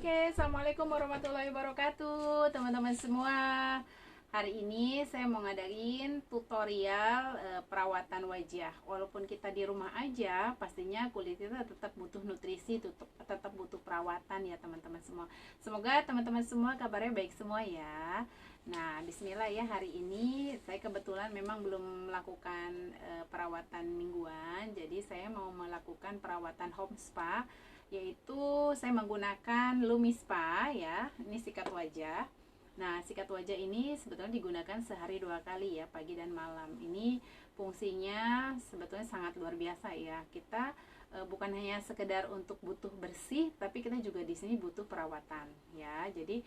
Oke, assalamualaikum warahmatullahi wabarakatuh, teman-teman semua. Hari ini saya mau ngadain tutorial perawatan wajah. Walaupun kita di rumah aja, pastinya kulit kita tetap butuh nutrisi, tetap butuh perawatan ya teman-teman semua. Semoga teman-teman semua kabarnya baik semua ya. Nah, Bismillah ya, hari ini saya kebetulan memang belum melakukan perawatan mingguan, jadi saya mau melakukan perawatan home spa, yaitu saya menggunakan Lumispa ya. Ini sikat wajah. Nah, sikat wajah ini sebetulnya digunakan sehari 2 kali ya, pagi dan malam. Ini fungsinya sebetulnya sangat luar biasa ya. Kita bukan hanya sekedar untuk butuh bersih, tapi kita juga di sini butuh perawatan ya. Jadi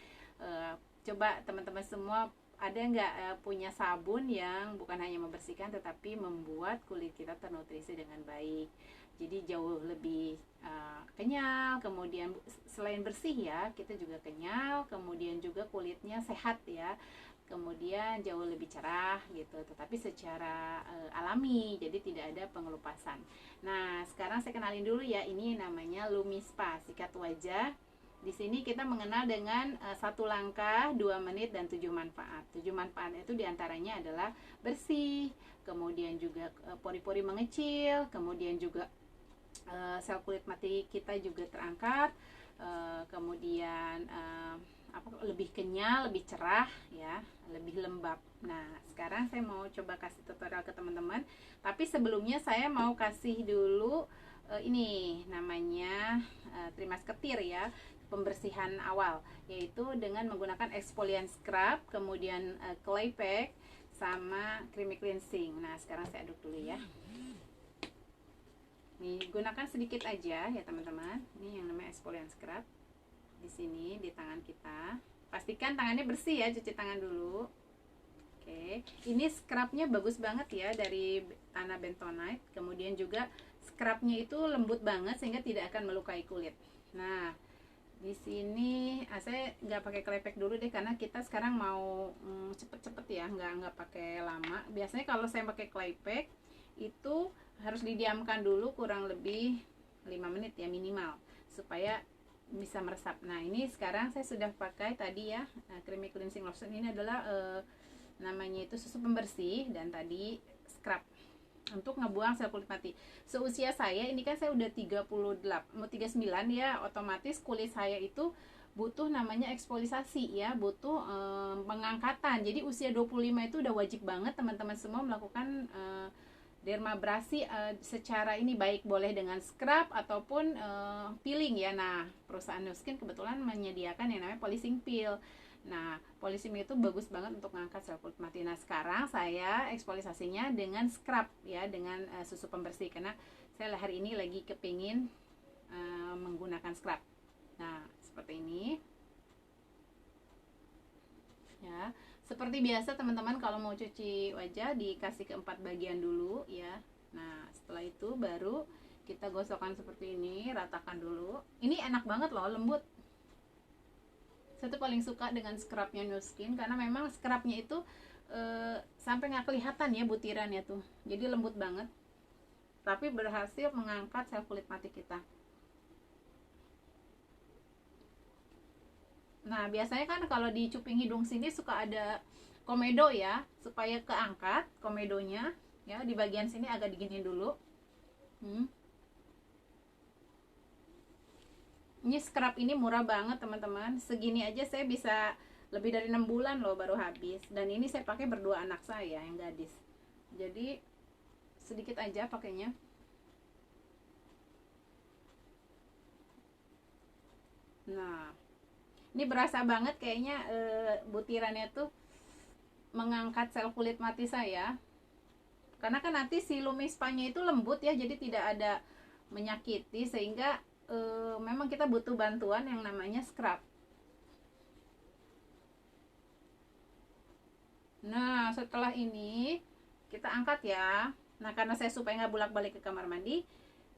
coba teman-teman semua, ada nggak punya sabun yang bukan hanya membersihkan tetapi membuat kulit kita ternutrisi dengan baik. Jadi jauh lebih kenyal, kemudian selain bersih ya, kita juga kenyal, kemudian juga kulitnya sehat ya, kemudian jauh lebih cerah gitu, tetapi secara alami, jadi tidak ada pengelupasan. Nah, sekarang saya kenalin dulu ya, ini namanya Lumispa sikat wajah. Di sini kita mengenal dengan 1 langkah, 2 menit, dan 7 manfaat. 7 manfaat itu diantaranya adalah bersih, kemudian juga pori-pori mengecil, kemudian juga sel kulit mati kita juga terangkat, kemudian lebih kenyal, lebih cerah ya, lebih lembab. Nah, sekarang saya mau coba kasih tutorial ke teman-teman. Tapi sebelumnya saya mau kasih dulu ini namanya trimas ketir ya, pembersihan awal, yaitu dengan menggunakan exfoliant scrub, kemudian clay pack, sama creamy cleansing. Nah, sekarang saya aduk dulu ya. Nih, gunakan sedikit aja ya teman-teman. Ini yang namanya exfoliant scrub. Di sini di tangan kita. Pastikan tangannya bersih ya, cuci tangan dulu. Oke, ini scrubnya bagus banget ya, dari Tanah Bentonite. Kemudian juga scrubnya itu lembut banget sehingga tidak akan melukai kulit. Nah, di sini saya nggak pakai clay pack dulu deh, karena kita sekarang mau cepet-cepet ya, nggak pakai lama. Biasanya kalau saya pakai clay pack itu harus didiamkan dulu kurang lebih 5 menit ya minimal, supaya bisa meresap. Nah, ini sekarang saya sudah pakai tadi ya, creamy cleansing lotion. Ini adalah namanya itu susu pembersih, dan tadi scrub untuk ngebuang sel kulit mati. Seusia saya ini kan saya udah 38 mau 39 ya, otomatis kulit saya itu butuh namanya eksfoliasi ya, butuh pengangkatan. Jadi usia 25 itu udah wajib banget teman-teman semua melakukan dermabrasi secara ini, baik boleh dengan scrub ataupun peeling ya. Nah, perusahaan Nu Skin kebetulan menyediakan yang namanya polishing peel. Nah, polishing itu bagus banget untuk mengangkat sel kulit mati. Nah, sekarang saya eksfoliasinya dengan scrub ya, dengan susu pembersih, karena saya hari ini lagi kepingin menggunakan scrub. Nah, seperti ini ya. Seperti biasa teman-teman, kalau mau cuci wajah dikasih ke 4 bagian dulu ya. Nah, setelah itu baru kita gosokkan seperti ini, ratakan dulu. Ini enak banget loh, lembut. Saya tuh paling suka dengan scrubnya Nu Skin, karena memang scrubnya itu sampai nggak kelihatan ya butirannya tuh, jadi lembut banget, tapi berhasil mengangkat sel kulit mati kita. Nah, biasanya kan kalau di cuping hidung sini suka ada komedo ya, supaya keangkat komedonya ya, di bagian sini agak diginin dulu. Ini scrub ini murah banget teman-teman, segini aja saya bisa lebih dari 6 bulan loh baru habis. Dan ini saya pakai berdua anak saya yang gadis, jadi sedikit aja pakainya. Nah, ini berasa banget kayaknya butirannya tuh mengangkat sel kulit mati saya, karena kan nanti si Lumispanya itu lembut ya, jadi tidak ada menyakiti, sehingga memang kita butuh bantuan yang namanya scrub. Nah, setelah ini kita angkat ya. Nah, karena saya supaya nggak bolak-balik ke kamar mandi,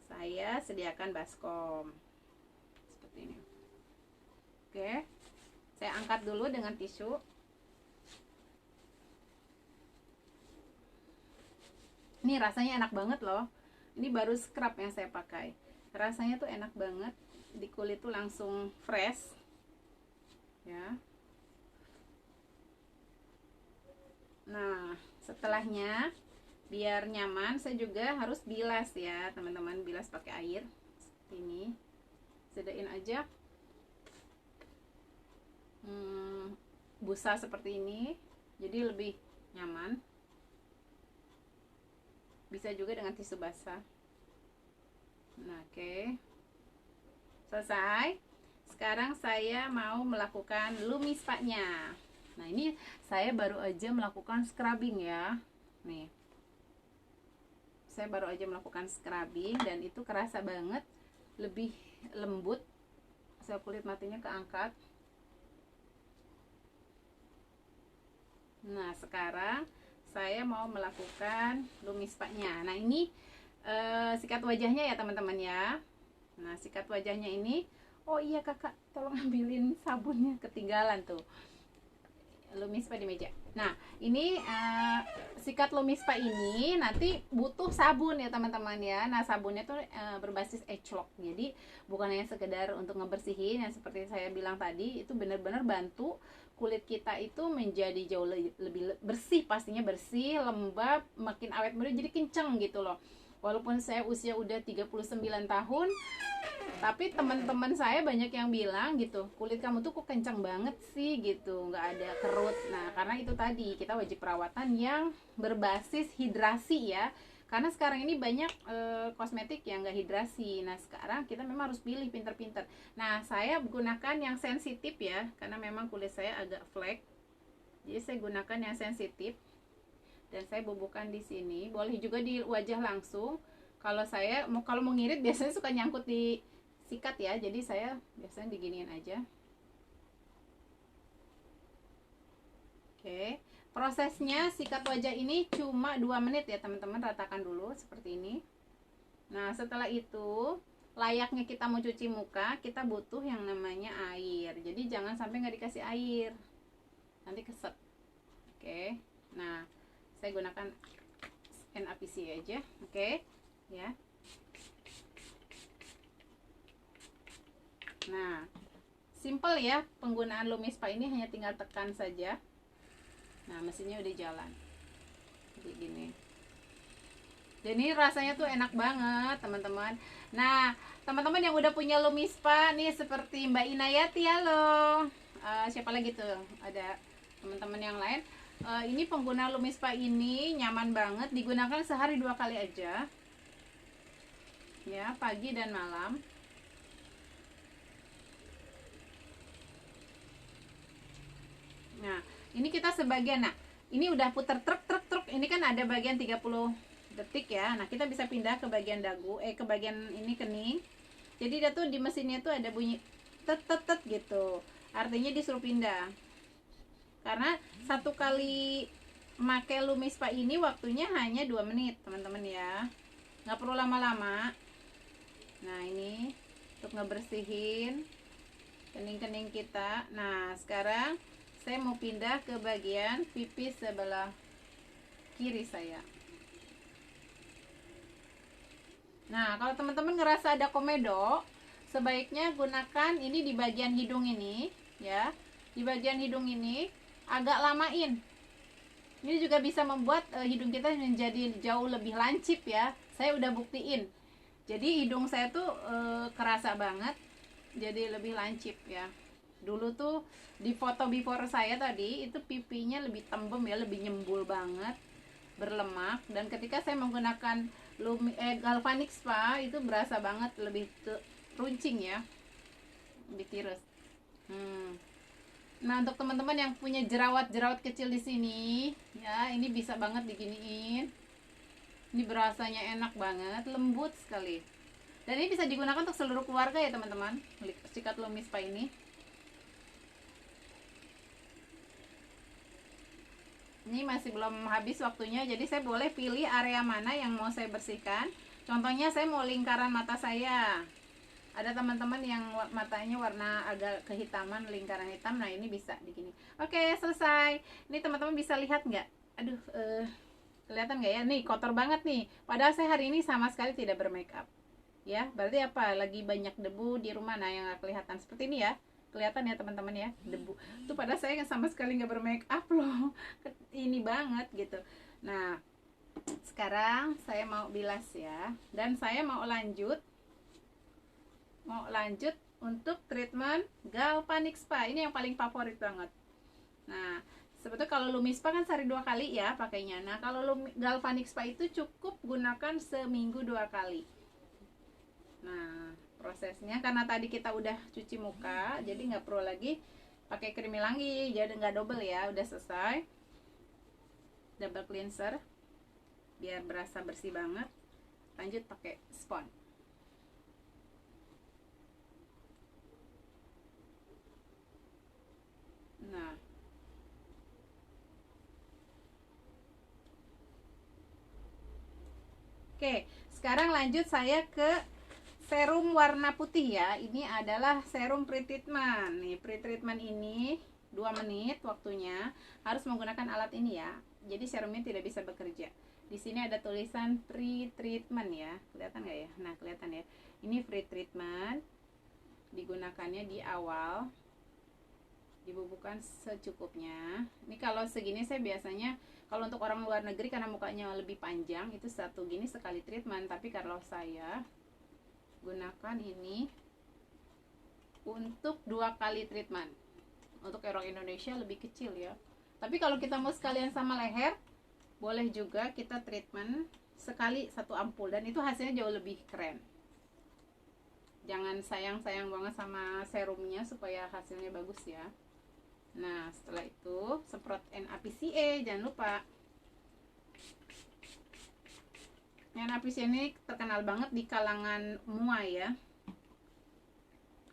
saya sediakan baskom seperti ini. Oke, saya angkat dulu dengan tisu. Ini rasanya enak banget loh. Ini baru scrub yang saya pakai, rasanya tuh enak banget, di kulit tuh langsung fresh ya. Nah, setelahnya biar nyaman saya juga harus bilas ya teman-teman, bilas pakai air seperti ini. Sedain aja busa seperti ini, jadi lebih nyaman. Bisa juga dengan tisu basah. Nah, oke. Selesai. Sekarang saya mau melakukan lumis paknya. Nah, ini saya baru aja melakukan scrubbing ya. Nih. Saya baru aja melakukan scrubbing dan itu kerasa banget, lebih lembut. Saya kulit matinya keangkat. Nah, sekarang saya mau melakukan lumis paknya. Nah, ini sikat wajahnya ya teman-teman ya. Nah, sikat wajahnya ini, oh iya kakak, tolong ambilin sabunnya, ketinggalan tuh. Lumis pak di meja. Nah, ini sikat lumis pak ini nanti butuh sabun ya teman-teman ya. Nah, sabunnya tuh berbasis eclok. Jadi bukan hanya sekedar untuk ngebersihin yang seperti saya bilang tadi, itu benar-benar bantu kulit kita itu menjadi jauh lebih bersih, pastinya bersih, lembab, makin awet muda, jadi kenceng gitu loh. Walaupun saya usia udah 39 tahun, tapi teman-teman saya banyak yang bilang gitu, kulit kamu tuh kok kencang banget sih gitu, nggak ada kerut. Nah, karena itu tadi kita wajib perawatan yang berbasis hidrasi ya, karena sekarang ini banyak kosmetik yang nggak hidrasi. Nah, sekarang kita memang harus pilih pinter-pinter. Nah, saya gunakan yang sensitif ya, karena memang kulit saya agak flek, jadi saya gunakan yang sensitif. Dan saya bubuhkan di sini, boleh juga di wajah langsung. Kalau saya kalau mau ngirit biasanya suka nyangkut di sikat ya, jadi saya biasanya diginiin aja. Oke, prosesnya sikat wajah ini cuma 2 menit ya teman-teman, ratakan dulu seperti ini. Nah, setelah itu layaknya kita mau cuci muka, kita butuh yang namanya air, jadi jangan sampai nggak dikasih air, nanti keset. Oke, nah saya gunakan NAPC aja, oke ya. Nah, simple ya penggunaan lumis pak ini, hanya tinggal tekan saja. Nah, mesinnya udah jalan jadi gini. Jadi rasanya tuh enak banget teman-teman. Nah, teman-teman yang udah punya lumis pak nih seperti Mbak Inayati, halo, siapa lagi tuh, ada teman-teman yang lain. Ini pengguna lumis pak ini nyaman banget, digunakan sehari 2 kali aja ya, pagi dan malam. Nah, ini kita sebagian, nah ini udah puter truk, ini kan ada bagian 30 detik ya. Nah, kita bisa pindah ke bagian dagu, ke bagian ini kening. Jadi dia tuh di mesinnya tuh ada bunyi tet tet tet gitu, artinya disuruh pindah. Karena 1 kali make lumis pak ini waktunya hanya 2 menit teman-teman ya, nggak perlu lama-lama. Nah, ini untuk ngebersihin kening-kening kita. Nah, sekarang saya mau pindah ke bagian pipi sebelah kiri saya. Nah, kalau teman-teman ngerasa ada komedo, sebaiknya gunakan ini di bagian hidung ini ya. Di bagian hidung ini agak lamain. Ini juga bisa membuat hidung kita menjadi jauh lebih lancip ya. Saya udah buktiin. Jadi hidung saya tuh kerasa banget jadi lebih lancip ya. Dulu tuh di foto before saya tadi itu pipinya lebih tembem ya, lebih nyembul banget, berlemak. Dan ketika saya menggunakan Galvanic Spa itu berasa banget lebih runcing ya, lebih tirus. Nah, untuk teman-teman yang punya jerawat-jerawat kecil di sini ya, ini bisa banget diginiin. Ini berasanya enak banget, lembut sekali. Dan ini bisa digunakan untuk seluruh keluarga ya teman-teman, sikat lumis pak ini. Ini masih belum habis waktunya, jadi saya boleh pilih area mana yang mau saya bersihkan. Contohnya saya mau lingkaran mata saya. Ada teman-teman yang matanya warna agak kehitaman, lingkaran hitam. Nah, ini bisa begini. Oke, selesai. Ini teman-teman bisa lihat nggak? Aduh, kelihatan nggak ya? Nih, kotor banget nih. Padahal saya hari ini sama sekali tidak bermakeup. Ya, berarti apa? Lagi banyak debu di rumah. Nah, yang nggak kelihatan seperti ini ya. kelihatan ya teman-teman ya, debu tuh, padahal saya sama sekali nggak bermake up loh. Ini banget gitu. Nah sekarang saya mau bilas ya, dan saya mau lanjut untuk treatment galvanic spa. Ini yang paling favorit banget. Nah sebetulnya kalau Lumi Spa kan sehari 2 kali ya pakainya. Nah kalau galvanic spa itu cukup gunakan seminggu 2 kali. Nah prosesnya karena tadi kita udah cuci muka, jadi nggak perlu lagi pakai kremi lagi, jadi nggak double ya, udah selesai. Double cleanser biar berasa bersih banget. Lanjut pakai spons. Nah oke, sekarang lanjut saya ke serum warna putih ya. Ini adalah serum pre-treatment. Nih, pre-treatment ini 2 menit waktunya. Harus menggunakan alat ini ya. Jadi serumnya tidak bisa bekerja. Di sini ada tulisan pre-treatment ya. Kelihatan nggak ya? Nah, kelihatan ya. Ini pre-treatment. Digunakannya di awal. Dibubukkan secukupnya. Ini kalau segini saya biasanya, kalau untuk orang luar negeri karena mukanya lebih panjang, itu satu gini sekali treatment. Tapi kalau saya gunakan ini untuk 2 kali treatment. Untuk orang Indonesia lebih kecil ya. Tapi kalau kita mau sekalian sama leher, boleh juga kita treatment sekali 1 ampul, dan itu hasilnya jauh lebih keren. Jangan sayang-sayang banget sama serumnya supaya hasilnya bagus ya. Nah setelah itu semprot NaPCA, jangan lupa. NaPCA ini terkenal banget di kalangan mua ya.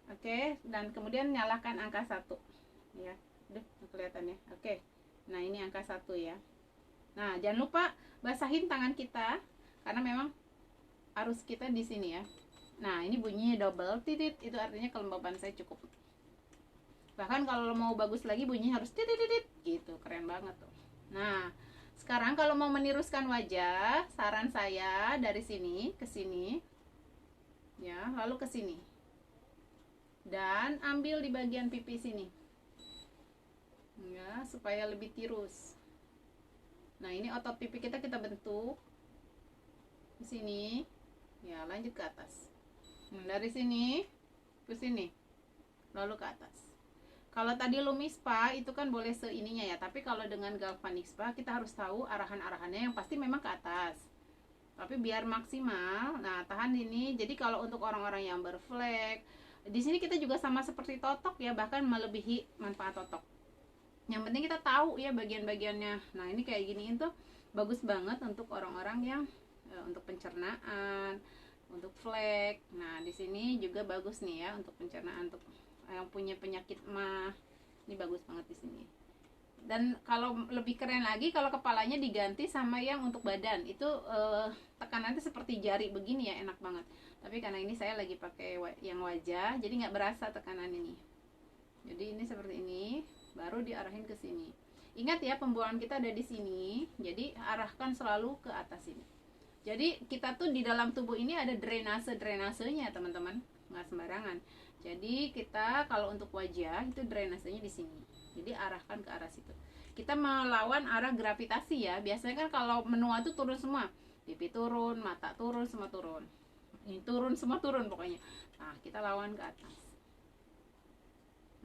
Oke, dan kemudian nyalakan angka 1 ya. Udah kelihatan ya. Oke, nah ini angka 1 ya. Nah jangan lupa basahin tangan kita, karena memang arus kita di sini ya. Nah ini bunyinya double titit, itu artinya kelembaban saya cukup. Bahkan kalau mau bagus lagi bunyinya harus titit titit gitu, keren banget tuh. Nah sekarang kalau mau meniruskan wajah, saran saya dari sini ke sini ya, lalu ke sini, dan ambil di bagian pipi sini ya, supaya lebih tirus. Nah ini otot pipi kita bentuk di sini ya, lanjut ke atas. Nah, dari sini ke sini lalu ke atas. Kalau tadi Lumi Spa itu kan boleh seininya ya, tapi kalau dengan galvanic spa kita harus tahu arahan-arahannya, yang pasti memang ke atas. Tapi biar maksimal, nah tahan ini. Jadi kalau untuk orang-orang yang berflek, di sini kita juga sama seperti totok ya, bahkan melebihi manfaat totok. Yang penting kita tahu ya bagian-bagiannya. Nah ini kayak giniin tuh bagus banget untuk orang-orang yang untuk pencernaan, untuk flek. Nah di sini juga bagus nih ya untuk pencernaan, untuk yang punya penyakit mah, ini bagus banget di sini. Dan kalau lebih keren lagi kalau kepalanya diganti sama yang untuk badan, itu tekanannya seperti jari begini ya, enak banget. Tapi karena ini saya lagi pakai yang wajah, jadi nggak berasa tekanan ini. Jadi ini seperti ini, baru diarahin ke sini. Ingat ya, pembuangan kita ada di sini, jadi arahkan selalu ke atas ini. Jadi kita tuh di dalam tubuh ini ada drainasenya teman-teman, nggak sembarangan. Jadi kita kalau untuk wajah itu drainasenya di sini. Jadi arahkan ke arah situ. Kita melawan arah gravitasi ya. Biasanya kan kalau menua tuh turun semua. Pipi turun, mata turun, semua turun. Ini turun, semua turun pokoknya. Nah, kita lawan ke atas.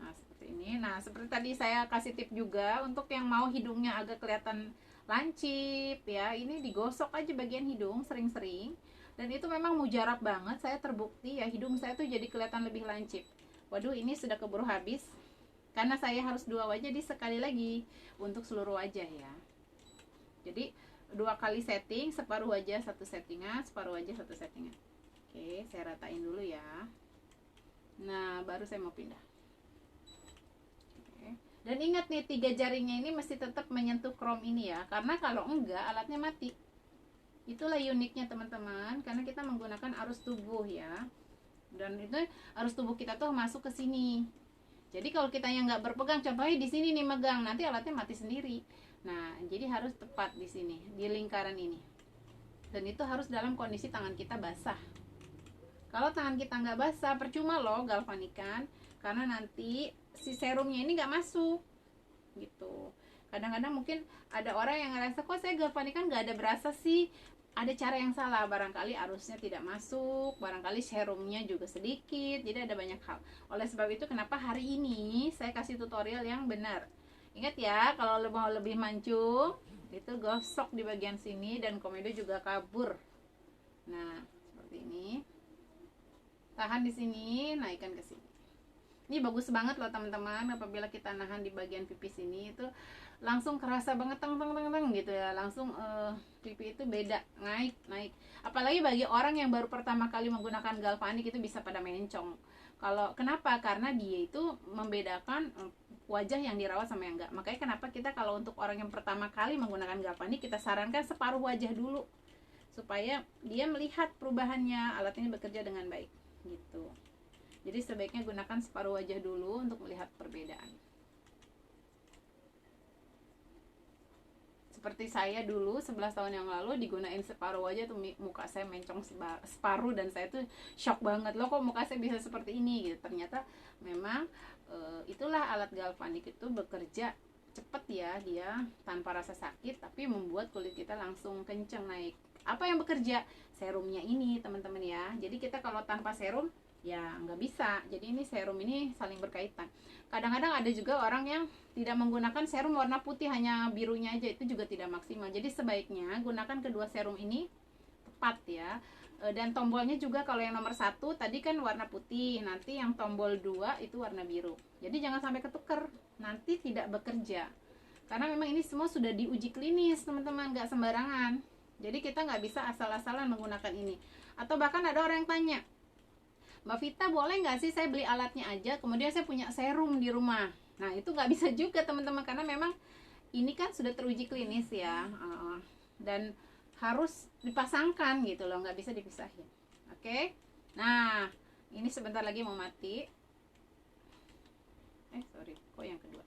Nah, seperti ini. Nah, seperti tadi saya kasih tip juga untuk yang mau hidungnya agak kelihatan lancip ya. Ini digosok aja bagian hidung sering-sering. Dan itu memang mujarab banget, saya terbukti ya, hidung saya tuh jadi kelihatan lebih lancip. Waduh ini sudah keburu habis, karena saya harus 2 wajah, di sekali lagi untuk seluruh wajah ya. Jadi 2 kali setting, separuh wajah 1 settingan, separuh wajah 1 settingan. Oke, saya ratain dulu ya. Nah baru saya mau pindah. Oke. Dan ingat nih 3 jaringnya ini mesti tetap menyentuh chrome ini ya, karena kalau enggak alatnya mati. Itulah uniknya teman-teman, karena kita menggunakan arus tubuh ya, dan itu arus tubuh kita tuh masuk ke sini. Jadi kalau kita yang nggak berpegang, contohnya di sini nih megang, nanti alatnya mati sendiri. Nah jadi harus tepat di sini, di lingkaran ini, dan itu harus dalam kondisi tangan kita basah. Kalau tangan kita nggak basah, percuma loh galvanikan, karena nanti si serumnya ini nggak masuk gitu. Kadang-kadang mungkin ada orang yang ngerasa, kok saya galvanikan nggak ada berasa sih. Ada cara yang salah, barangkali arusnya tidak masuk, barangkali serumnya juga sedikit, jadi ada banyak hal. Oleh sebab itu kenapa hari ini saya kasih tutorial yang benar. Ingat ya, kalau mau lebih mancung itu gosok di bagian sini dan komedo juga kabur. Nah, seperti ini. Tahan di sini, naikkan ke sini. Ini bagus banget loh teman-teman, apabila kita nahan di bagian pipi sini itu langsung kerasa banget teng teng teng teng gitu ya, langsung pipi itu beda, naik. Apalagi bagi orang yang baru pertama kali menggunakan galvanik itu bisa pada mencong. Kalau kenapa? Karena dia itu membedakan wajah yang dirawat sama yang enggak. Makanya kenapa kita kalau untuk orang yang pertama kali menggunakan galvanik, kita sarankan separuh wajah dulu supaya dia melihat perubahannya, alat ini bekerja dengan baik gitu. Jadi sebaiknya gunakan separuh wajah dulu untuk melihat perbedaan. Seperti saya dulu 11 tahun yang lalu digunain separuh wajah tuh, muka saya mencong separuh dan saya tuh shock banget, loh kok muka saya bisa seperti ini gitu. Ternyata memang itulah alat galvanik itu bekerja cepet ya, dia tanpa rasa sakit tapi membuat kulit kita langsung kenceng naik. Apa yang bekerja? Serumnya ini teman-teman ya. Jadi kita kalau tanpa serum ya nggak bisa. Jadi ini serum ini saling berkaitan. Kadang-kadang ada juga orang yang tidak menggunakan serum warna putih, hanya birunya aja, itu juga tidak maksimal. Jadi sebaiknya gunakan kedua serum ini tepat ya. Dan tombolnya juga kalau yang nomor 1 tadi kan warna putih, nanti yang tombol 2 itu warna biru. Jadi jangan sampai ketuker, nanti tidak bekerja. Karena memang ini semua sudah diuji klinis teman-teman, nggak sembarangan. Jadi kita nggak bisa asal-asalan menggunakan ini. Atau bahkan ada orang yang tanya, Mbak Vita boleh nggak sih saya beli alatnya aja kemudian saya punya serum di rumah? Nah itu nggak bisa juga teman-teman, karena memang ini kan sudah teruji klinis ya, dan harus dipasangkan gitu loh, nggak bisa dipisahin. Oke. Nah ini sebentar lagi mau mati. Sorry, kok yang kedua?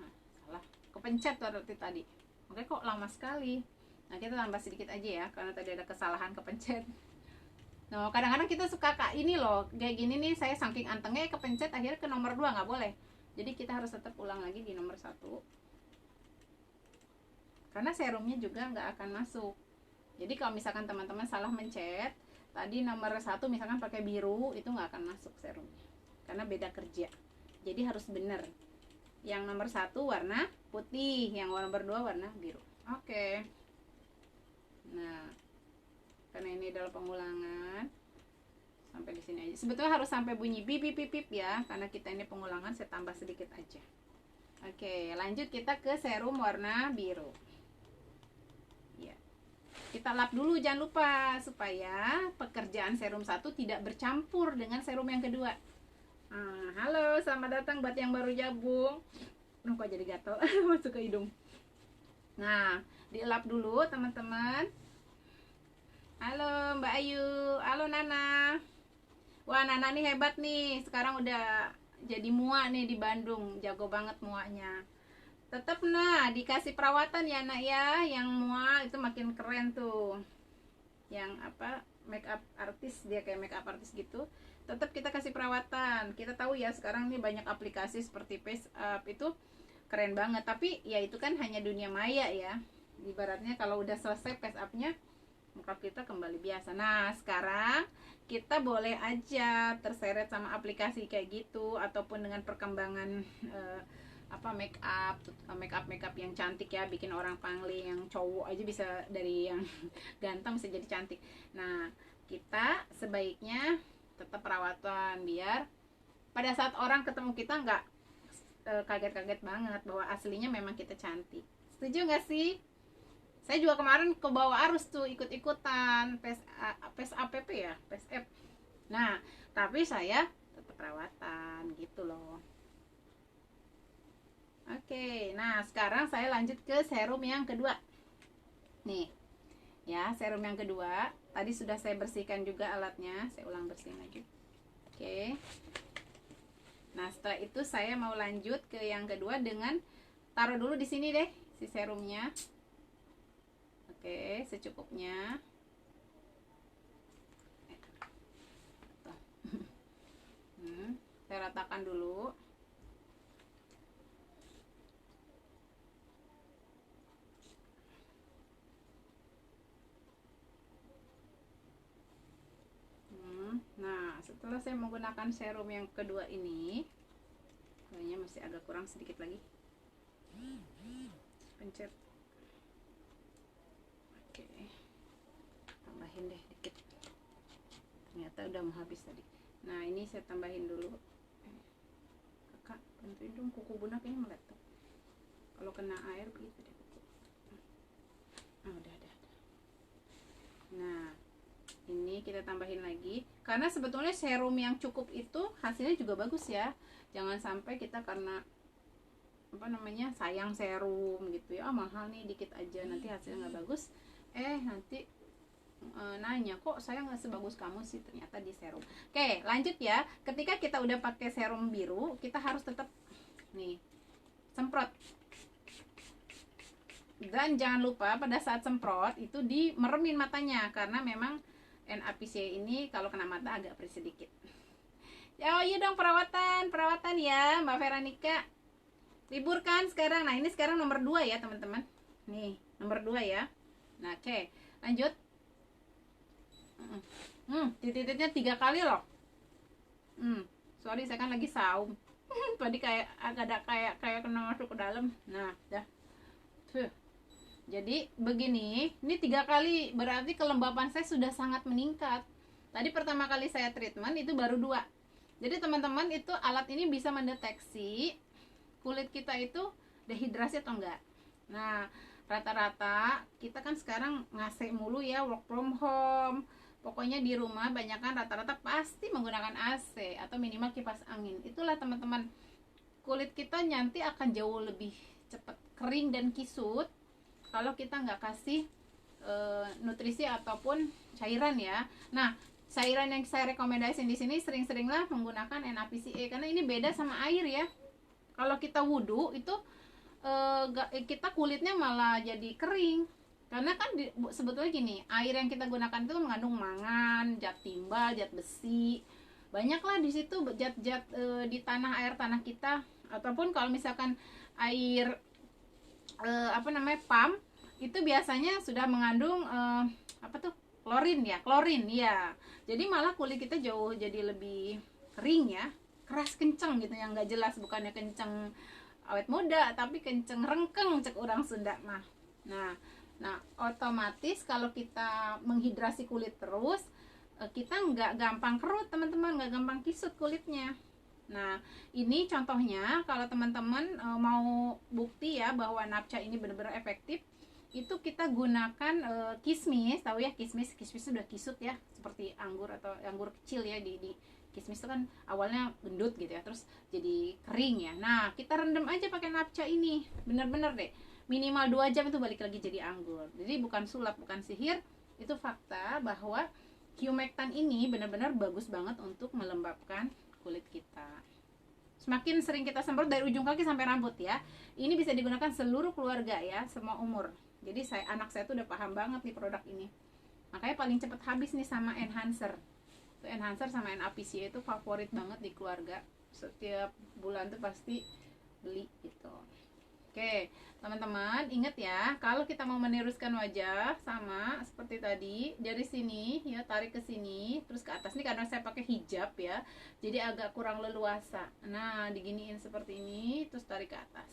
Nah, salah, kepencet tadi. Oke, kok lama sekali. Nah kita tambah sedikit aja ya, karena tadi ada kesalahan kepencet. Nah kadang-kadang kita suka ini loh, kayak gini nih, saya saking antengnya kepencet akhirnya ke nomor 2, nggak boleh. Jadi kita harus tetap ulang lagi di nomor 1, karena serumnya juga nggak akan masuk. Jadi kalau misalkan teman-teman salah mencet tadi nomor 1 misalkan pakai biru, itu nggak akan masuk serumnya karena beda kerja. Jadi harus bener, yang nomor 1 warna putih, yang nomor 2 warna biru. Oke. Nah karena ini adalah pengulangan, sampai di sini aja. Sebetulnya harus sampai bunyi bip bip bip bip ya, karena kita ini pengulangan, saya tambah sedikit aja. Oke, lanjut kita ke serum warna biru. Ya, kita lap dulu, jangan lupa, supaya pekerjaan serum 1 tidak bercampur dengan serum yang kedua. Halo, selamat datang buat yang baru gabung. Kok jadi gatel masuk ke hidung. Nah, dielap dulu teman-teman. Halo Mbak Ayu, halo Nana. Wah Nana nih hebat nih, sekarang udah jadi mua nih di Bandung, jago banget muanya. Tetap nah dikasih perawatan ya nak ya, yang mua itu makin keren tuh. Yang apa, make up artis, dia kayak make up artis gitu. Tetap kita kasih perawatan. Kita tahu ya sekarang nih banyak aplikasi seperti Face Up, itu keren banget. Tapi ya itu kan hanya dunia maya ya. Ibaratnya kalau udah selesai Face Up-nya, muka kita kembali biasa. Nah sekarang kita boleh aja terseret sama aplikasi kayak gitu, ataupun dengan perkembangan make up yang cantik ya, bikin orang pangling, yang cowok aja bisa, dari yang ganteng bisa jadi cantik. Nah kita sebaiknya tetap perawatan biar pada saat orang ketemu kita nggak kaget-kaget banget bahwa aslinya memang kita cantik. Setuju nggak sih? Saya juga kemarin ke bawah arus tuh, ikut-ikutan PES APP ya, PES app. Nah, tapi saya tetap perawatan gitu loh. Oke, nah sekarang saya lanjut ke serum yang kedua. Nih, ya serum yang kedua. Tadi sudah saya bersihkan juga alatnya, saya ulang bersihin lagi. Oke. Nah, setelah itu saya mau lanjut ke yang kedua dengan taruh dulu di sini deh si serumnya. Oke, secukupnya. Saya ratakan dulu. Nah, setelah saya menggunakan serum yang kedua ini, kayaknya masih agak kurang sedikit lagi. Pencet. Oke. Tambahin deh dikit. Ternyata udah mau habis tadi. Nah, ini saya tambahin dulu. Kakak, bantuin dong, kuku Bunda kayaknya meletup. Kalau kena air begitu deh kuku. Udah. Nah, ini kita tambahin lagi karena sebetulnya serum yang cukup itu hasilnya juga bagus ya. Jangan sampai kita karena sayang serum gitu ya, mahal nih dikit aja nanti hasilnya nggak bagus, nanti nanya kok saya nggak sebagus kamu sih, ternyata di serum. Oke, lanjut ya. Ketika kita udah pakai serum biru, kita harus tetap nih semprot. Dan jangan lupa pada saat semprot itu dimeremin matanya karena memang NAPCA ini kalau kena mata agak perih sedikit. Ya, iya dong, perawatan ya Mbak Veranika. Libur kan sekarang. Nah, ini sekarang nomor 2 ya teman-teman. Nih, nomor 2 ya. Nah, oke, lanjut. Titik-titiknya 3 kali loh. Sorry, saya kan lagi saum. Tadi kayak agak kayak kena masuk ke dalam. Nah, dah. Jadi begini, ini 3 kali berarti kelembapan saya sudah sangat meningkat. Tadi pertama kali saya treatment itu baru 2. Jadi teman-teman, itu alat ini bisa mendeteksi kulit kita itu dehidrasi atau enggak. Nah, rata-rata kita kan sekarang ngasih mulu ya, work from home. Pokoknya di rumah banyak kan rata-rata pasti menggunakan AC atau minimal kipas angin. Itulah teman-teman, kulit kita nanti akan jauh lebih cepat kering dan kisut kalau kita nggak kasih nutrisi ataupun cairan ya. Nah, cairan yang saya rekomendasiin di sini sering-seringlah menggunakan NAPCA karena ini beda sama air ya. Kalau kita wudhu itu kita kulitnya malah jadi kering karena kan sebetulnya gini, air yang kita gunakan itu mengandung mangan, zat timbal, zat besi, banyaklah di situ zat-zat di tanah kita. Ataupun kalau misalkan air PAM itu biasanya sudah mengandung klorin ya. Jadi malah kulit kita jauh jadi lebih kering ya, keras kenceng gitu, yang nggak jelas, bukannya kenceng awet muda tapi kenceng rengkeng cek orang Sunda mah. Nah, otomatis kalau kita menghidrasi kulit terus, kita nggak gampang kerut teman-teman, nggak gampang kisut kulitnya. Nah, ini contohnya kalau teman-teman mau bukti ya bahwa NAPCA ini benar-benar efektif, itu kita gunakan kismis. Tahu ya, kismis sudah kisut ya, seperti anggur atau anggur kecil ya, di kismis itu kan awalnya gendut gitu ya, terus jadi kering ya. Nah, kita rendam aja pakai NAPCA ini, bener-bener deh, minimal 2 jam itu balik lagi jadi anggur. Jadi bukan sulap, bukan sihir, itu fakta bahwa humectant ini benar-benar bagus banget untuk melembabkan kulit kita. Semakin sering kita semprot dari ujung kaki sampai rambut ya. Ini bisa digunakan seluruh keluarga ya, semua umur. Jadi anak saya tuh udah paham banget nih produk ini. Makanya paling cepet habis nih sama enhancer. Enhancer sama NAPCA itu favorit banget di keluarga. Setiap bulan tuh pasti beli gitu. Oke, teman-teman, ingat ya, kalau kita mau meniruskan wajah sama seperti tadi, dari sini ya, tarik ke sini terus ke atas. Nih karena saya pakai hijab ya, jadi agak kurang leluasa. Nah, diginiin seperti ini terus tarik ke atas.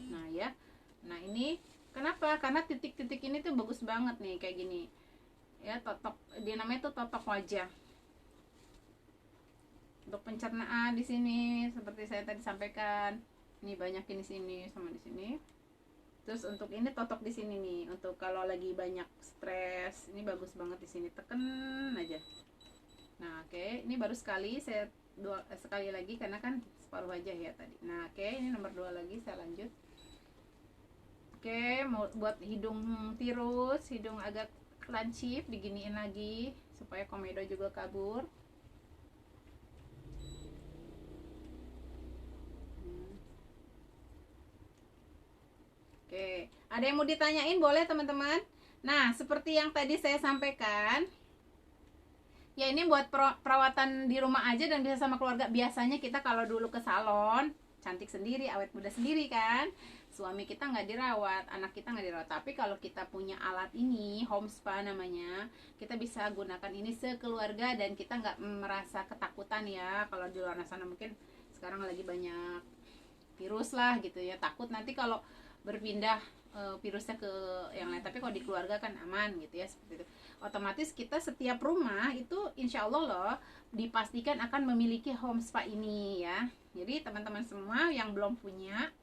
Nah ya, nah ini kenapa? Karena titik-titik ini tuh bagus banget nih kayak gini ya, totok, dia namanya tuh totok wajah. Untuk pencernaan di sini seperti saya tadi sampaikan, ini banyakin di sini sama di sini. Terus untuk ini totok di sini nih, untuk kalau lagi banyak stres, ini bagus banget di sini, teken aja. Nah, oke, ini baru sekali, saya sekali lagi karena kan separuh wajah ya tadi. Nah, oke, ini nomor 2 lagi, saya lanjut. Oke, mau buat hidung tirus, hidung agak lancip, diginiin lagi supaya komedo juga kabur. Oke, ada yang mau ditanyain boleh teman-teman? Nah, seperti yang tadi saya sampaikan, Ya ini buat perawatan di rumah aja dan bisa sama keluarga. Biasanya kita kalau dulu ke salon, cantik sendiri, awet muda sendiri kan. Suami kita nggak dirawat, anak kita nggak dirawat. Tapi kalau kita punya alat ini, home spa namanya, kita bisa gunakan ini sekeluarga dan kita nggak merasa ketakutan ya. Kalau di luar sana mungkin sekarang lagi banyak virus lah gitu ya, takut nanti kalau berpindah virusnya ke yang lain. Tapi kalau di keluarga kan aman gitu ya, seperti itu. Otomatis kita setiap rumah itu insya Allah loh dipastikan akan memiliki home spa ini ya. Jadi teman-teman semua yang belum punya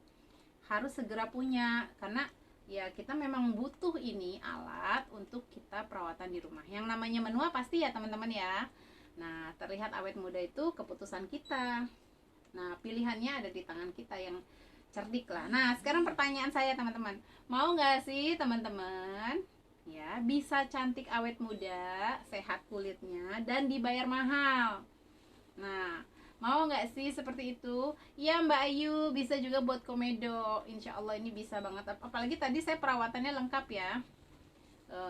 harus segera punya, karena ya kita memang butuh ini alat untuk kita perawatan di rumah. Yang namanya menua pasti ya teman-teman ya. Nah, terlihat awet muda itu keputusan kita. Nah, pilihannya ada di tangan kita yang cerdik lah. Nah, sekarang pertanyaan saya teman-teman, mau nggak sih teman-teman ya bisa cantik awet muda, sehat kulitnya, dan dibayar mahal? Nah, mau nggak sih seperti itu? Ya Mbak Ayu, bisa juga buat komedo. Insya Allah ini bisa banget. Apalagi tadi saya perawatannya lengkap ya.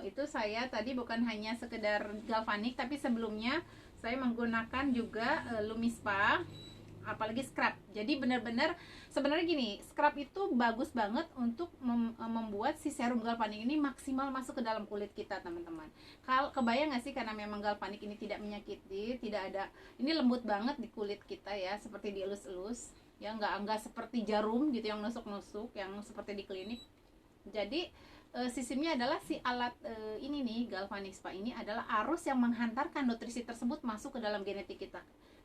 Itu saya tadi bukan hanya sekedar galvanik, tapi sebelumnya saya menggunakan juga Lumispa, apalagi scrub. Jadi benar-benar sebenarnya gini, scrub itu bagus banget untuk membuat si serum galvanik ini maksimal masuk ke dalam kulit kita teman-teman. Kalau kebayang nggak sih, karena memang galvanik ini tidak menyakiti, tidak ada, ini lembut banget di kulit kita ya, seperti dielus-elus ya, nggak seperti jarum gitu yang nusuk-nusuk yang seperti di klinik. Jadi sistemnya adalah si alat ini nih, galvanik spa ini adalah arus yang menghantarkan nutrisi tersebut masuk ke dalam genetik kita.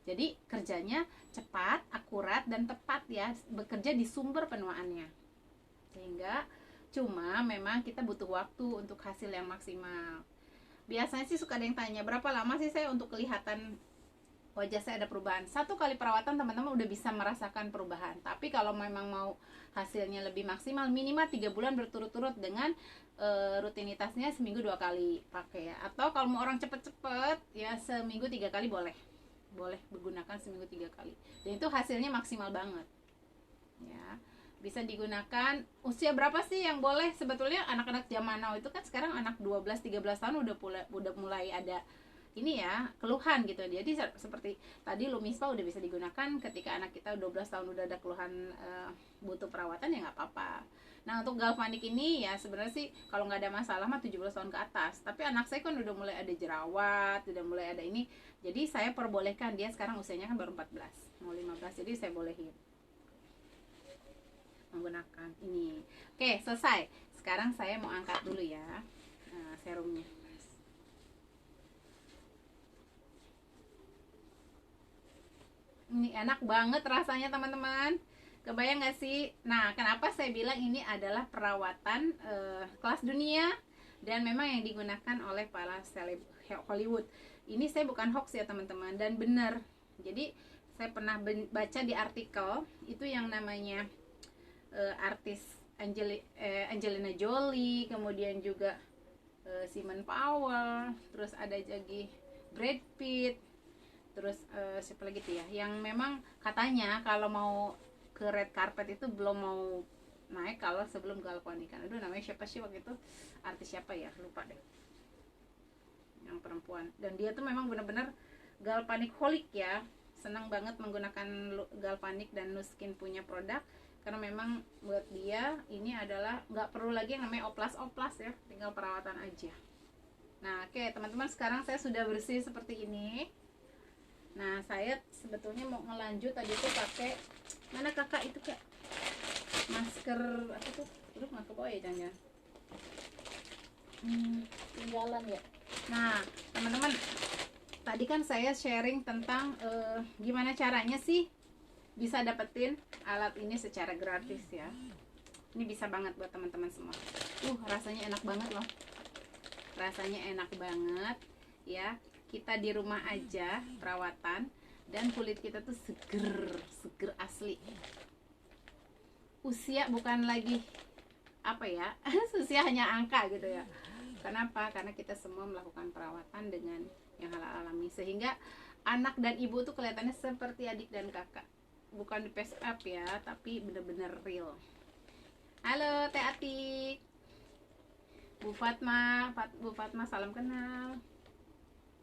Jadi kerjanya cepat, akurat, dan tepat ya, bekerja di sumber penuaannya. Sehingga cuma memang kita butuh waktu untuk hasil yang maksimal. Biasanya sih suka ada yang tanya, berapa lama sih saya untuk kelihatan wajah saya ada perubahan? 1 kali perawatan teman-teman udah bisa merasakan perubahan. Tapi kalau memang mau hasilnya lebih maksimal, minimal 3 bulan berturut-turut dengan rutinitasnya seminggu 2 kali pakai ya. Atau kalau mau orang cepet-cepet ya seminggu 3 kali boleh menggunakan seminggu 3 kali, dan itu hasilnya maksimal banget ya. Bisa digunakan usia berapa sih yang boleh? Sebetulnya anak-anak zaman now itu kan sekarang anak 12-13 tahun udah mulai ada ini ya, keluhan gitu. Jadi seperti tadi Lumispa udah bisa digunakan ketika anak kita 12 tahun udah ada keluhan butuh perawatan, ya nggak apa-apa. Nah, untuk galvanik ini ya sebenarnya sih kalau nggak ada masalah mah 17 tahun ke atas. Tapi anak saya kan udah mulai ada jerawat, udah mulai ada ini. Jadi saya perbolehkan, dia sekarang usianya kan baru 14, mau 15. Jadi saya bolehin menggunakan ini. Oke, selesai. Sekarang saya mau angkat dulu ya serumnya. Ini enak banget rasanya teman-teman. Kebayang gak sih? Nah, kenapa saya bilang ini adalah perawatan kelas dunia dan memang yang digunakan oleh para seleb Hollywood. Ini saya bukan hoax ya teman-teman, dan benar. Jadi saya pernah baca di artikel itu yang namanya artis Angelina Jolie, kemudian juga Simon Powell, terus ada lagi Brad Pitt, terus siapa lagi tuh ya, yang memang katanya kalau mau ke red carpet itu belum mau naik kalau sebelum galvanikan. Aduh, namanya siapa sih waktu itu, artis siapa ya, lupa deh, yang perempuan. Dan dia tuh memang benar-benar galvanik holic ya, senang banget menggunakan galvanik dan Nuskin punya produk, karena memang buat dia ini adalah nggak perlu lagi yang namanya oplas-oplas ya, tinggal perawatan aja. Nah, oke teman-teman, sekarang saya sudah bersih seperti ini. Nah, saya sebetulnya mau ngelanjut tadi tuh pakai, mana kakak itu kak, masker apa tuh, udah nggak kebawa ya jangan tinggalan ya. Nah teman-teman, tadi kan saya sharing tentang gimana caranya sih bisa dapetin alat ini secara gratis ya. Ini bisa banget buat teman-teman semua. Rasanya enak banget loh, rasanya enak banget ya. Kita di rumah aja perawatan dan kulit kita tuh seger asli. Usia bukan lagi apa ya, usia hanya angka gitu ya. Kenapa? Karena kita semua melakukan perawatan dengan yang halal alami, sehingga anak dan ibu tuh kelihatannya seperti adik dan kakak. Bukan di face up ya, tapi bener-bener real. Halo Teh Atik, Bu Fatma, salam kenal.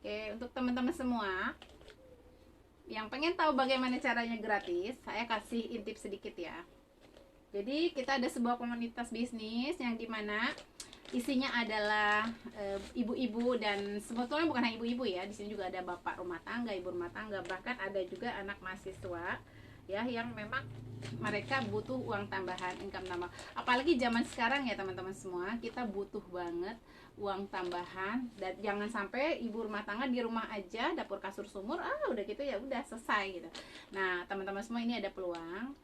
Oke, untuk teman-teman semua yang pengen tahu bagaimana caranya gratis, saya kasih intip sedikit ya. Jadi kita ada sebuah komunitas bisnis yang dimana isinya adalah ibu-ibu, dan sebetulnya bukan hanya ibu-ibu ya, di sini juga ada bapak rumah tangga, ibu rumah tangga, bahkan ada juga anak mahasiswa ya yang memang mereka butuh uang tambahan, income tambah. Apalagi zaman sekarang ya teman-teman semua, kita butuh banget uang tambahan, dan jangan sampai ibu rumah tangga di rumah aja dapur kasur sumur, udah gitu ya udah selesai gitu. Nah teman-teman semua, ini ada peluang.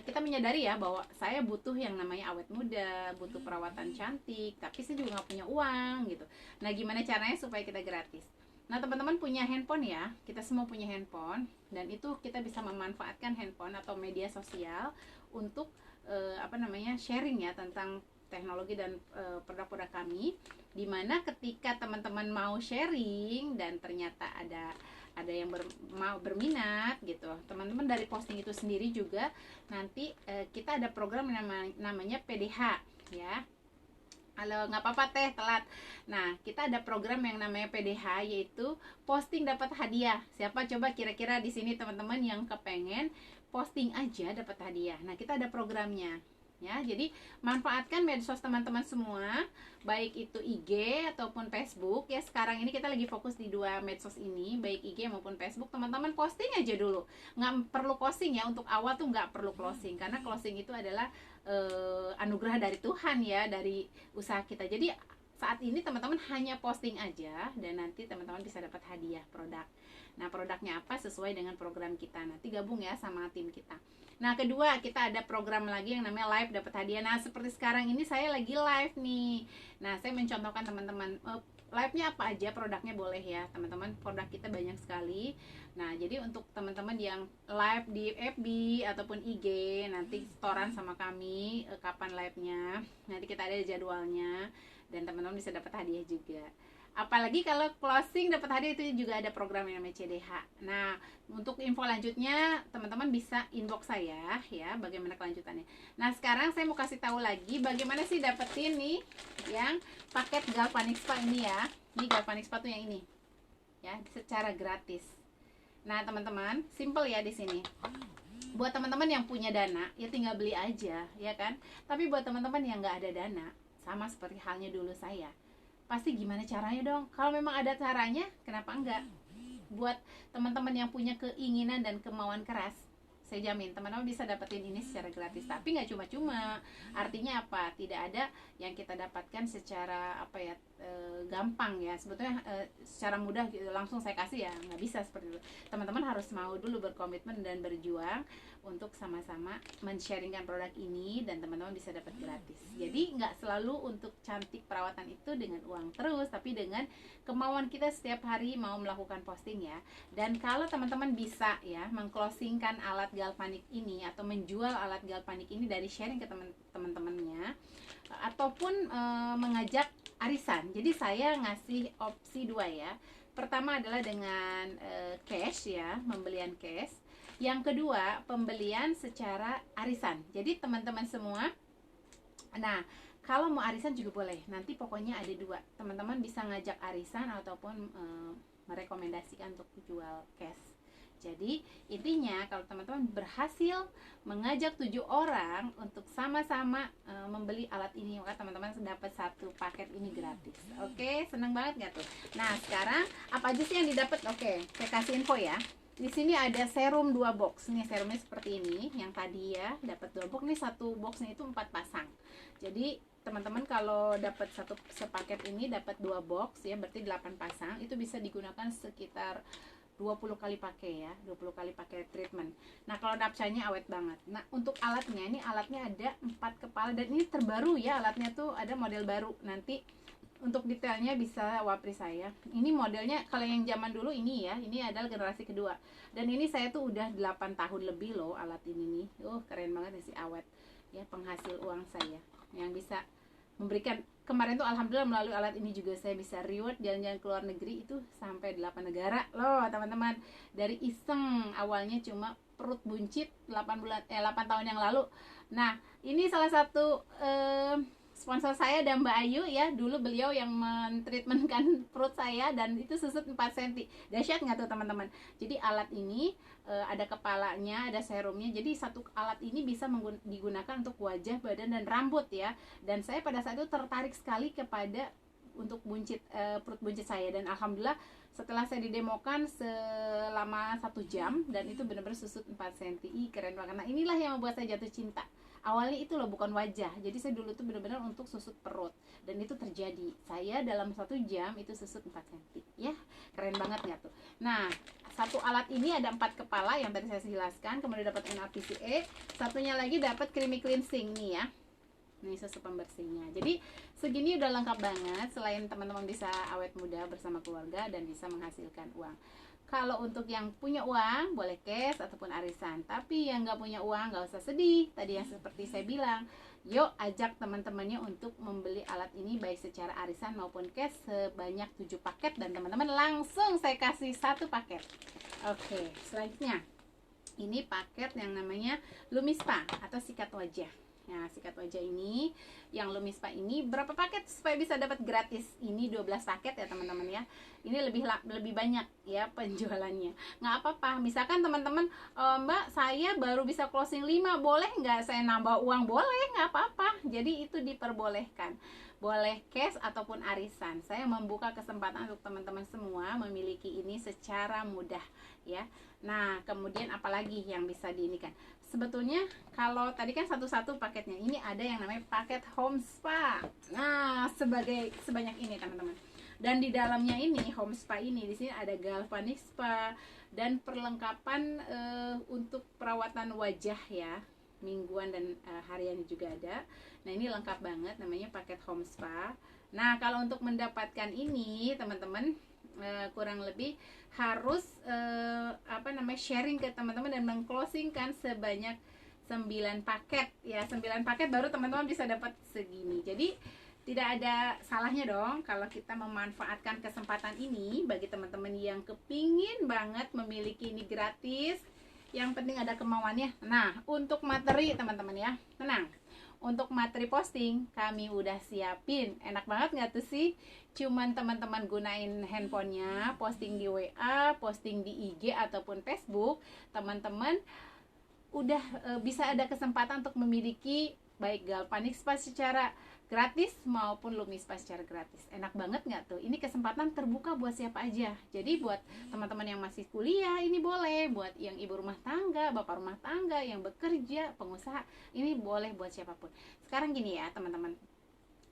Kita menyadari ya bahwa saya butuh yang namanya awet muda, butuh perawatan cantik, tapi saya juga nggak punya uang gitu. Nah gimana caranya supaya kita gratis? Nah teman-teman punya handphone ya, kita semua punya handphone, dan itu kita bisa memanfaatkan handphone atau media sosial untuk sharing ya tentang teknologi dan produk-produk kami. Dimana ketika teman-teman mau sharing dan ternyata ada yang mau berminat gitu, teman-teman dari posting itu sendiri juga nanti kita ada program yang namanya PDH ya. Halo, nggak apa-apa teh telat. Nah kita ada program yang namanya PDH, yaitu posting dapat hadiah. Siapa coba kira-kira di sini teman-teman yang kepengen posting aja dapat hadiah? Nah kita ada programnya ya. Jadi manfaatkan medsos teman-teman semua, baik itu IG ataupun Facebook ya. Sekarang ini kita lagi fokus di dua medsos ini, baik IG maupun Facebook. Teman-teman posting aja dulu, nggak perlu closing ya. Untuk awal tuh nggak perlu closing, karena closing itu adalah anugerah dari Tuhan ya, dari usaha kita. Jadi saat ini teman-teman hanya posting aja, dan nanti teman-teman bisa dapat hadiah produk. Nah produknya apa sesuai dengan program kita, nanti gabung ya sama tim kita. Nah kedua, kita ada program lagi yang namanya live dapat hadiah. Nah seperti sekarang ini saya lagi live nih. Nah saya mencontohkan teman-teman, live-nya apa aja produknya boleh ya teman-teman, produk kita banyak sekali. Nah jadi untuk teman-teman yang live di FB ataupun IG, nanti setoran sama kami kapan live-nya, nanti kita ada jadwalnya, dan teman-teman bisa dapat hadiah juga. Apalagi kalau closing dapat hadiah, itu juga ada program yang namanya CDH. Nah untuk info lanjutnya teman-teman bisa inbox saya ya, bagaimana kelanjutannya. Nah sekarang saya mau kasih tahu lagi bagaimana sih dapetin nih yang paket Galvanic Spa ini ya. Ini Galvanic Spa tuh yang ini ya, secara gratis. Nah teman-teman, simple ya di sini. Buat teman-teman yang punya dana ya tinggal beli aja ya kan. Tapi buat teman-teman yang nggak ada dana, sama seperti halnya dulu saya, pasti gimana caranya dong. Kalau memang ada caranya, kenapa enggak? Buat teman-teman yang punya keinginan dan kemauan keras, saya jamin teman-teman bisa dapetin ini secara gratis. Tapi nggak cuma-cuma. Artinya apa? Tidak ada yang kita dapatkan secara gampang ya. Sebetulnya secara mudah gitu, langsung saya kasih ya, nggak bisa seperti itu. Teman-teman harus mau dulu berkomitmen dan berjuang untuk sama-sama men-sharingkan produk ini, dan teman-teman bisa dapat gratis. Jadi nggak selalu untuk cantik perawatan itu dengan uang terus, tapi dengan kemauan kita setiap hari mau melakukan posting ya. Dan kalau teman-teman bisa ya mengclosingkan alat galvanik ini atau menjual alat galvanik ini dari sharing ke teman-temannya, ataupun mengajak arisan. Jadi saya ngasih opsi dua ya. Pertama adalah dengan cash ya, pembelian cash. Yang kedua, pembelian secara arisan. Jadi teman-teman semua, nah kalau mau arisan juga boleh. Nanti pokoknya ada dua. Teman-teman bisa ngajak arisan ataupun merekomendasikan untuk jual cash. Jadi intinya kalau teman-teman berhasil mengajak 7 orang untuk sama-sama membeli alat ini, maka teman-teman dapat satu paket ini gratis. Oke, seneng banget gak tuh? Nah sekarang apa aja sih yang didapat? Oke, saya kasih info ya. Di sini ada serum 2 box. Nih serumnya seperti ini. Yang tadi ya dapat 2 box. Nih satu boxnya itu 4 pasang. Jadi teman-teman kalau dapat satu sepaket ini dapat 2 box ya, berarti 8 pasang. Itu bisa digunakan sekitar 20 kali pakai ya, 20 kali pakai treatment. Nah kalau napsanya awet banget. Nah untuk alatnya, ini alatnya ada 4 kepala, dan ini terbaru ya, alatnya tuh ada model baru. Nanti untuk detailnya bisa wapri saya. Ini modelnya kalau yang zaman dulu ini ya, ini adalah generasi kedua. Dan ini saya tuh udah 8 tahun lebih loh alat ini nih. Keren banget sih, awet ya, penghasil uang saya yang bisa memberikan. Kemarin tuh alhamdulillah melalui alat ini juga saya bisa reward jalan-jalan ke luar negeri itu sampai 8 negara loh teman-teman. Dari iseng, awalnya cuma perut buncit 8 tahun yang lalu. Nah ini salah satu sponsor saya dan Mbak Ayu ya, dulu beliau yang mentreatmentkan perut saya dan itu susut 4 cm. Dahsyat nggak tuh teman-teman? Jadi alat ini ada kepalanya, ada serumnya. Jadi satu alat ini bisa digunakan untuk wajah, badan dan rambut ya. Dan saya pada saat itu tertarik sekali kepada untuk buncit perut buncit saya, dan alhamdulillah setelah saya didemokan selama 1 jam dan itu benar-benar susut 4 cm. Keren banget. Nah inilah yang membuat saya jatuh cinta. Awalnya itu loh, bukan wajah. Jadi saya dulu tuh benar-benar untuk susut perut, dan itu terjadi. Saya dalam 1 jam itu susut 4 cm. Ya, keren banget nggak tuh? Nah, satu alat ini ada 4 kepala yang tadi saya jelaskan, kemudian dapat NAPCA. Satunya lagi dapat creamy cleansing nih ya. Ini susu pembersihnya. Jadi segini udah lengkap banget. Selain teman-teman bisa awet muda bersama keluarga dan bisa menghasilkan uang. Kalau untuk yang punya uang boleh cash ataupun arisan. Tapi yang nggak punya uang nggak usah sedih. Tadi yang seperti saya bilang, yuk ajak teman-temannya untuk membeli alat ini baik secara arisan maupun cash sebanyak 7 paket, dan teman-teman langsung saya kasih 1 paket. Oke, selanjutnya ini paket yang namanya Lumispa atau sikat wajah. Nah, sikat wajah ini yang Lumispa ini berapa paket supaya bisa dapat gratis? Ini 12 paket ya teman-teman ya. Ini lebih banyak ya penjualannya. Nggak apa-apa. Misalkan teman-teman, Mbak saya baru bisa closing 5, boleh nggak saya nambah uang? Boleh, nggak apa-apa. Jadi itu diperbolehkan. Boleh cash ataupun arisan. Saya membuka kesempatan untuk teman-teman semua memiliki ini secara mudah ya. Nah, kemudian apalagi yang bisa diinikan? Sebetulnya kalau tadi kan satu-satu paketnya, ini ada yang namanya paket home spa. Nah, sebanyak ini teman-teman. Dan di dalamnya ini home spa ini, di sini ada galvanic spa dan perlengkapan untuk perawatan wajah ya, mingguan dan harian juga ada. Nah, ini lengkap banget, namanya paket home spa. Nah, kalau untuk mendapatkan ini teman-teman, kurang lebih harus sharing ke teman-teman dan mengclosingkan sebanyak 9 paket ya. 9 paket baru teman-teman bisa dapat segini. Jadi tidak ada salahnya dong kalau kita memanfaatkan kesempatan ini bagi teman-teman yang kepingin banget memiliki ini gratis. Yang penting ada kemauannya. Nah, untuk materi teman-teman ya, tenang. Untuk materi posting kami udah siapin. Enak banget nggak tuh sih? Cuman teman-teman gunain handphonenya, posting di WA, posting di IG ataupun Facebook, teman-teman udah bisa ada kesempatan untuk memiliki baik galvanic spa secara gratis maupun Lumispa secara gratis. Enak banget nggak tuh? Ini kesempatan terbuka buat siapa aja. Jadi buat teman-teman yang masih kuliah ini boleh, buat yang ibu rumah tangga, bapak rumah tangga, yang bekerja, pengusaha, ini boleh buat siapapun. Sekarang gini ya teman-teman,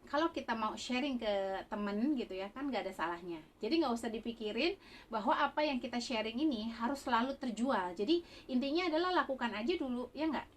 kalau kita mau sharing ke temen gitu ya kan nggak ada salahnya. Jadi nggak usah dipikirin bahwa apa yang kita sharing ini harus selalu terjual. Jadi intinya adalah lakukan aja dulu, ya nggak?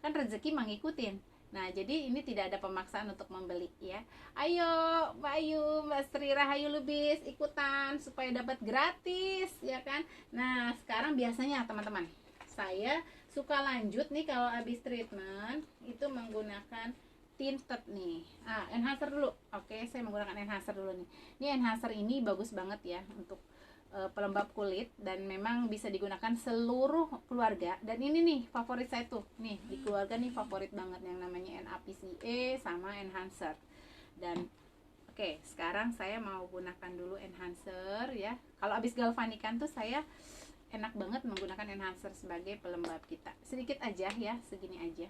Kan rezeki mengikutin. Nah, jadi ini tidak ada pemaksaan untuk membeli ya. Ayo Mbak Ayu, Mbak Sri Rahayu Lubis ikutan supaya dapat gratis ya kan. Nah, sekarang biasanya teman-teman, saya suka lanjut nih kalau habis treatment itu menggunakan tinted nih. Enhancer dulu. Oke, saya menggunakan enhancer dulu nih. Ini enhancer ini bagus banget ya untuk pelembab kulit dan memang bisa digunakan seluruh keluarga. Dan ini nih favorit saya tuh. Nih, di keluarga nih favorit banget yang namanya NAPCA sama enhancer. Dan oke, sekarang saya mau gunakan dulu enhancer ya. Kalau habis galvanikan tuh saya enak banget menggunakan enhancer sebagai pelembab kita. Sedikit aja ya, segini aja.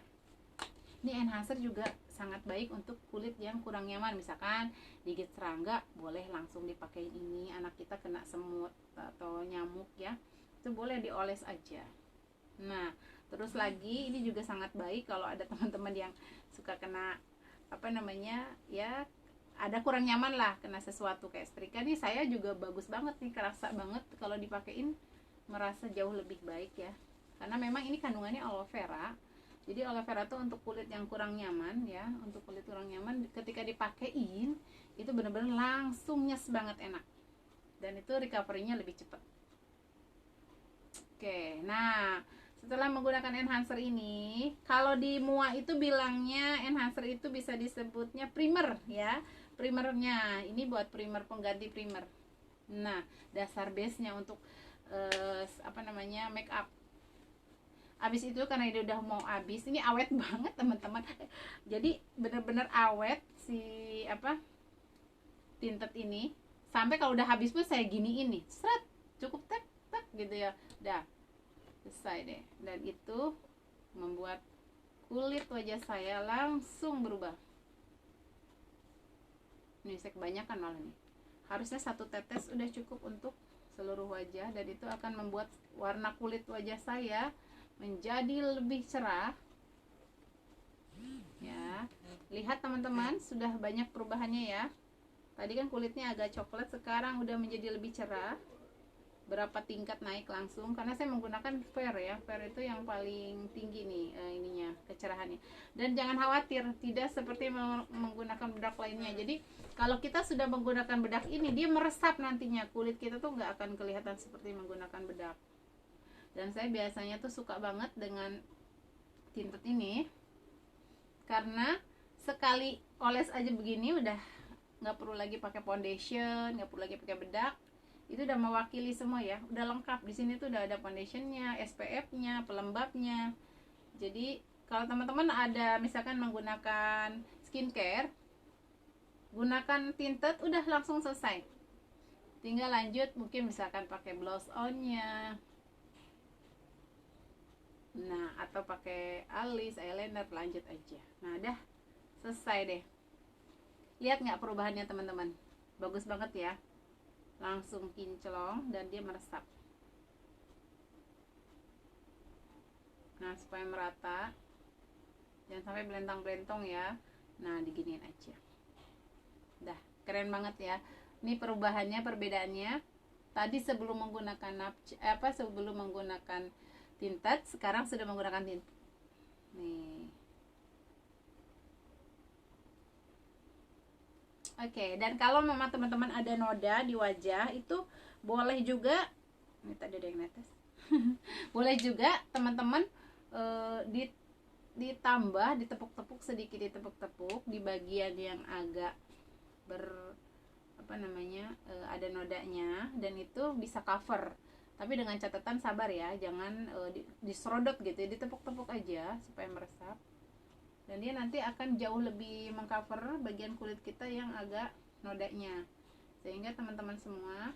Ini enhancer juga sangat baik untuk kulit yang kurang nyaman, misalkan gigit serangga boleh langsung dipakai ini. Anak kita kena semut atau nyamuk ya, itu boleh dioles aja. Nah, terus lagi ini juga sangat baik kalau ada teman-teman yang suka kena ya ada kurang nyaman lah, kena sesuatu kayak setrika nih, saya juga bagus banget nih, kerasa banget kalau dipakein, merasa jauh lebih baik ya, karena memang ini kandungannya aloe vera. Jadi aloe vera tuh untuk kulit yang kurang nyaman ya, untuk kulit kurang nyaman ketika dipakein itu bener-bener langsung nyes banget, enak, dan itu recovery-nya lebih cepat. Oke, nah setelah menggunakan enhancer ini, kalau di MUA itu bilangnya enhancer itu bisa disebutnya primer ya, primernya ini buat primer, pengganti primer. Nah, dasar base-nya untuk make up. Habis itu karena dia udah mau habis, ini awet banget teman-teman. Jadi bener-bener awet si apa tinted ini. Sampai kalau udah habis pun saya giniin nih, seret, cukup tek tek gitu ya, udah selesai deh. Dan itu membuat kulit wajah saya langsung berubah. Ini saya kebanyakan malah nih, harusnya 1 tetes udah cukup untuk seluruh wajah, dan itu akan membuat warna kulit wajah saya menjadi lebih cerah ya. Lihat teman-teman, sudah banyak perubahannya ya. Tadi kan kulitnya agak coklat, sekarang udah menjadi lebih cerah. Berapa tingkat naik langsung, karena saya menggunakan fair ya. Fair itu yang paling tinggi nih ininya, kecerahannya. Dan jangan khawatir, tidak seperti menggunakan bedak lainnya. Jadi kalau kita sudah menggunakan bedak ini, dia meresap nantinya. Kulit kita tuh nggak akan kelihatan seperti menggunakan bedak. Dan saya biasanya tuh suka banget dengan tinted ini, karena sekali oles aja begini udah nggak perlu lagi pakai foundation, nggak perlu lagi pakai bedak. Itu udah mewakili semua ya, udah lengkap. Di sini tuh udah ada foundationnya, SPF-nya, pelembabnya. Jadi kalau teman-teman ada misalkan menggunakan skincare, gunakan tinted, udah langsung selesai. Tinggal lanjut mungkin misalkan pakai blush on-nya, nah atau pakai alis, eyeliner, lanjut aja. Nah dah selesai deh. Lihat nggak perubahannya teman-teman? Bagus banget ya, langsung kinclong dan dia meresap. Nah supaya merata, jangan sampai belentang-belentong ya. Nah diginiin aja. Dah keren banget ya. Ini perubahannya, perbedaannya. Tadi sebelum menggunakan sebelum menggunakan tinted, sekarang sudah menggunakan tint. Nih. Oke, dan kalau memang teman-teman ada noda di wajah, itu boleh juga, ini tadi ada yang netes. Boleh juga teman-teman ditambah, ditepuk-tepuk sedikit, ditepuk-tepuk di bagian yang agak ada nodanya, dan itu bisa cover. Tapi dengan catatan sabar ya, jangan diserodot gitu ya, ditepuk-tepuk aja supaya meresap. Dan dia nanti akan jauh lebih mengcover bagian kulit kita yang agak nodanya, sehingga teman-teman semua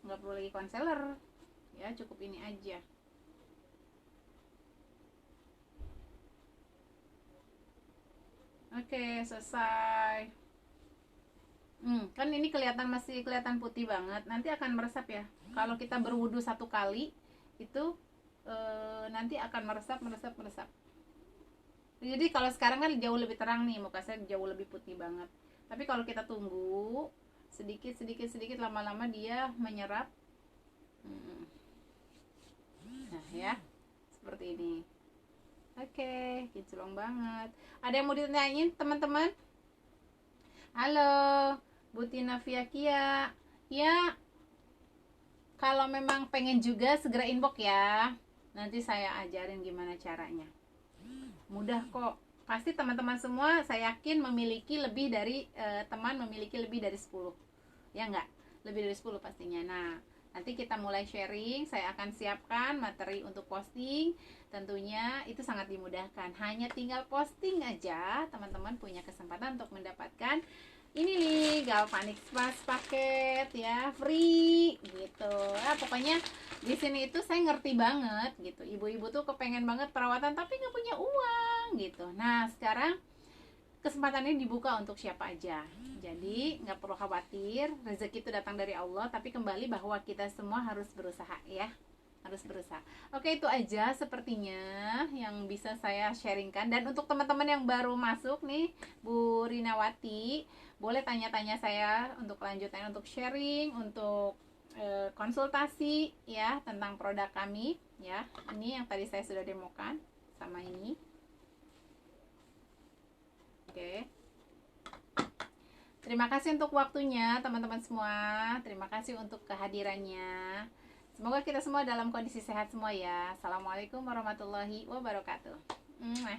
nggak perlu lagi concealer ya, cukup ini aja. Oke, selesai. Kan ini masih kelihatan putih banget, nanti akan meresap ya. Kalau kita berwudu 1 kali itu nanti akan meresap. Jadi kalau sekarang kan jauh lebih terang nih, muka saya jauh lebih putih banget. Tapi kalau kita tunggu sedikit lama-lama dia menyerap. Nah ya, seperti ini. Oke, kinclong banget. Ada yang mau ditanyain teman-teman? Halo, Bu Tina Fiakia. Ya, kalau memang pengen juga segera inbox ya. Nanti saya ajarin gimana caranya. Mudah kok. Pasti teman-teman semua saya yakin memiliki lebih dari memiliki lebih dari 10. Ya enggak? Lebih dari 10 pastinya. Nah, nanti kita mulai sharing. Saya akan siapkan materi untuk posting. Tentunya itu sangat dimudahkan. Hanya tinggal posting aja, teman-teman punya kesempatan untuk mendapatkan ini nih, Galvanic Spas paket ya, free gitu. Pokoknya di sini itu saya ngerti banget gitu. Ibu-ibu tuh kepengen banget perawatan tapi nggak punya uang gitu. Nah, sekarang kesempatan ini dibuka untuk siapa aja. Jadi nggak perlu khawatir, rezeki itu datang dari Allah. Tapi kembali bahwa kita semua harus berusaha ya, harus berusaha. Oke, itu aja sepertinya yang bisa saya sharingkan. Dan untuk teman-teman yang baru masuk nih, Bu Rinawati, boleh tanya-tanya saya untuk kelanjutan, untuk sharing, untuk konsultasi ya tentang produk kami ya. Ini yang tadi saya sudah demokan sama ini. Oke. Terima kasih untuk waktunya teman-teman semua. Terima kasih untuk kehadirannya. Semoga kita semua dalam kondisi sehat semua ya. Assalamualaikum warahmatullahi wabarakatuh. Yeay.